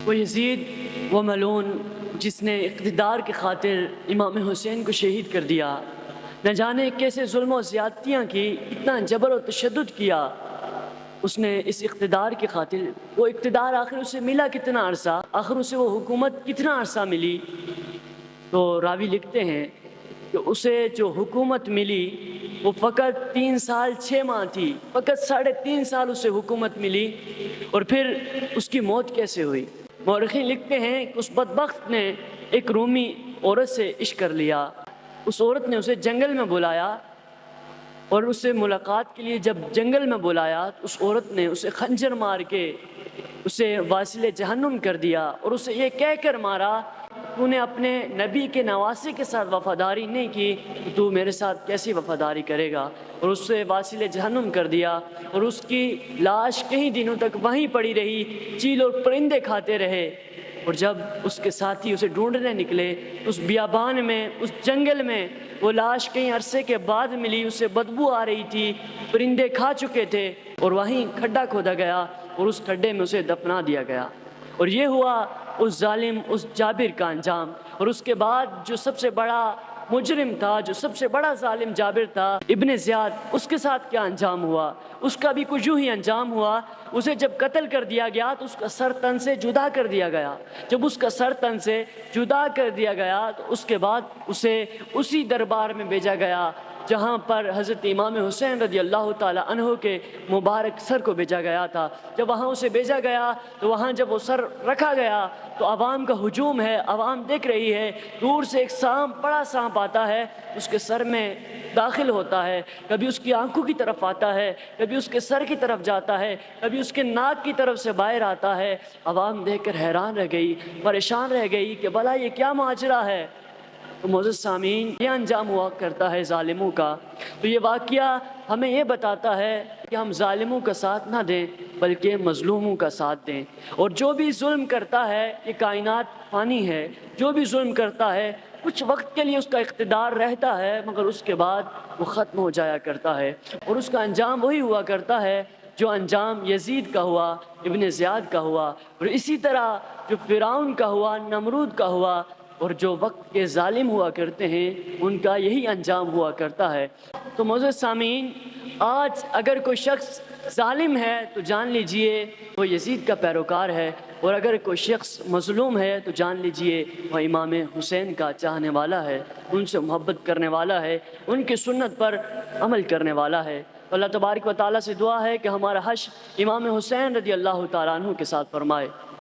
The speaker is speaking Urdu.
وہ یزید وہ ملعون جس نے اقتدار کی خاطر امام حسین کو شہید کر دیا، نہ جانے کیسے ظلم و زیادتیاں کی، اتنا جبر و تشدد کیا اس نے اس اقتدار کی خاطر۔ وہ اقتدار آخر اسے ملا کتنا عرصہ، آخر اسے وہ حکومت کتنا عرصہ ملی؟ تو راوی لکھتے ہیں کہ اسے جو حکومت ملی وہ فقط 3 سال 6 ماہ تھی، فقط 3.5 سال اسے حکومت ملی، اور پھر اس کی موت کیسے ہوئی؟ مورخین لکھتے ہیں کہ اس بدبخت نے ایک رومی عورت سے عشق کر لیا، اس عورت نے اسے جنگل میں بلایا، اور اس سے ملاقات کے لیے جب جنگل میں بلایا تو اس عورت نے اسے خنجر مار کے اسے واصل جہنم کر دیا، اور اسے یہ کہہ کر مارا تو نے اپنے نبی کے نواسے کے ساتھ وفاداری نہیں کی تو میرے ساتھ کیسی وفاداری کرے گا، اور اس سے واصل جہنم کر دیا، اور اس کی لاش کئی دنوں تک وہیں پڑی رہی، چیل اور پرندے کھاتے رہے، اور جب اس کے ساتھی اسے ڈھونڈنے نکلے اس بیابان میں، اس جنگل میں، وہ لاش کئی عرصے کے بعد ملی، اسے بدبو آ رہی تھی، پرندے کھا چکے تھے، اور وہیں کھڈا کھودا گیا اور اس کھڈے میں اسے دفنا دیا گیا۔ اور یہ ہوا اس ظالم، اس جابر کا انجام۔ اور اس کے بعد جو سب سے بڑا مجرم تھا، جو سب سے بڑا ظالم جابر تھا، ابن زیاد، اس کے ساتھ کیا انجام ہوا؟ اس کا بھی کچھ یوں ہی انجام ہوا۔ اسے جب قتل کر دیا گیا تو اس کا سر تن سے جدا کر دیا گیا۔ جب اس کا سر تن سے جدا کر دیا گیا تو اس کے بعد اسے اسی دربار میں بھیجا گیا جہاں پر حضرت امام حسین رضی اللہ تعالی عنہ کے مبارک سر کو بھیجا گیا تھا۔ جب وہاں اسے بھیجا گیا تو وہاں جب وہ سر رکھا گیا تو عوام کا ہجوم ہے، عوام دیکھ رہی ہے، دور سے ایک سانپ، بڑا سانپ آتا ہے، اس کے سر میں داخل ہوتا ہے، کبھی اس کی آنکھوں کی طرف آتا ہے، کبھی اس کے سر کی طرف جاتا ہے، کبھی اس کے ناک کی طرف سے باہر آتا ہے۔ عوام دیکھ کر حیران رہ گئی، پریشان رہ گئی کہ بھلا یہ کیا ماجرا ہے؟ تو معزز سامعین، یہ انجام ہوا کرتا ہے ظالموں کا۔ تو یہ واقعہ ہمیں یہ بتاتا ہے کہ ہم ظالموں کا ساتھ نہ دیں بلکہ مظلوموں کا ساتھ دیں، اور جو بھی ظلم کرتا ہے، یہ کائنات فانی ہے، جو بھی ظلم کرتا ہے کچھ وقت کے لیے اس کا اقتدار رہتا ہے مگر اس کے بعد وہ ختم ہو جایا کرتا ہے، اور اس کا انجام وہی ہوا کرتا ہے جو انجام یزید کا ہوا، ابن زیاد کا ہوا، اور اسی طرح جو فرعون کا ہوا، نمرود کا ہوا، اور جو وقت کے ظالم ہوا کرتے ہیں ان کا یہی انجام ہوا کرتا ہے۔ تو معزز سامعین، آج اگر کوئی شخص ظالم ہے تو جان لیجئے وہ یزید کا پیروکار ہے، اور اگر کوئی شخص مظلوم ہے تو جان لیجئے وہ امام حسین کا چاہنے والا ہے، ان سے محبت کرنے والا ہے، ان کی سنت پر عمل کرنے والا ہے۔ اللہ تبارک و تعالیٰ سے دعا ہے کہ ہمارا حشر امام حسین رضی اللہ تعالیٰ عنہ کے ساتھ فرمائے۔